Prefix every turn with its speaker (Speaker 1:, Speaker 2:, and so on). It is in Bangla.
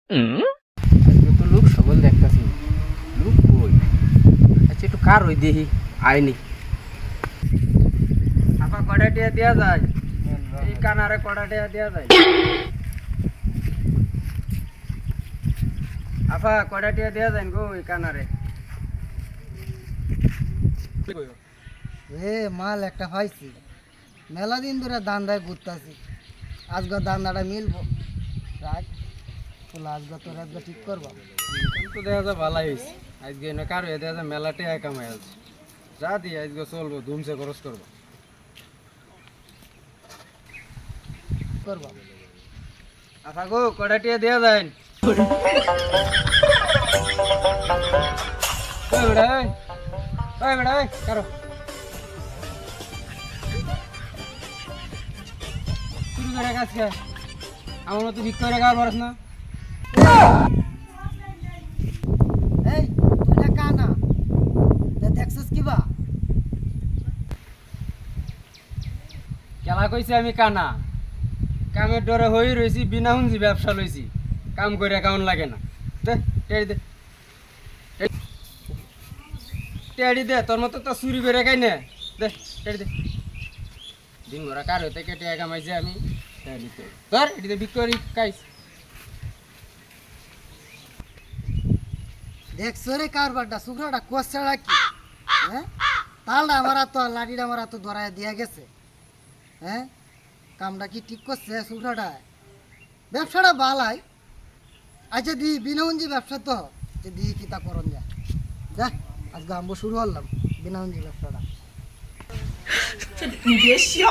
Speaker 1: আজকে তো লোক সকল দেখতেছি, লোক কই? আচ্ছা একটু কার ওই দেখি আইনি। আপা কটা টিয়া দেওয়া যায়? এই কানারে কটা টিয়া দেওয়া যায়? আপা কটা টিয়া দেওয়া যায় গো এই কানারে?
Speaker 2: মাল একটা পাইছি, মেলা দিন ধরে দান্দায় ঘুরতেছি, আজকে দান্দাটা মিলবো। রাখ আজকে তোর আজকে ঠিক করবো।
Speaker 1: তো দেখা যায় ভালাই হয়েছে, আজকে না কারো দেখা যায় মেলা টিয়া কামাই আছে। যা দিয়ে আজকে চলবো, ধুমসে খরচ করবো।
Speaker 2: করবো
Speaker 1: আপা গো কটা টিয়া দেওয়া যায়? কারো শুরু করে কাজকে আমার মতো বিক্রি করে খাওয়ার পারস না।
Speaker 2: এই তুই না কানা দেখছিস কিবা?
Speaker 1: খেলা কইছি আমি কানা, কামের ডরে হয়ে রয়েছি, বিনা হুঞ্জি ব্যবসা লইছি, কাম করে কেমন লাগে না। দে টেড়ি দে, টেড়ি দে, তোর মতো তো চুরি করে খাই না। দে টেড়ি দে, দিন ভরা কার হইতে কেটে কামাইছি আমি। ধর এটিতে বিক্রি খাইস।
Speaker 2: দেখছো রে কারবারটা, শুকরাটা কোয়াশাড়া কি? হ্যাঁ, তালটা আমার তো লাঠিটা আমার তো ধরায় দিয়া গেছে। হ্যাঁ, কামটা কি ঠিক করছে শুকরাটা? ব্যবসাটা ভালাই। আচ্ছা দি বিনাউঞ্জি ব্যবসা তো, যে দি কি তা করন যা যা, আজকে আম্ব শুরু করলাম বিনাউঞ্জি ব্যবসাটা।
Speaker 3: 你别笑。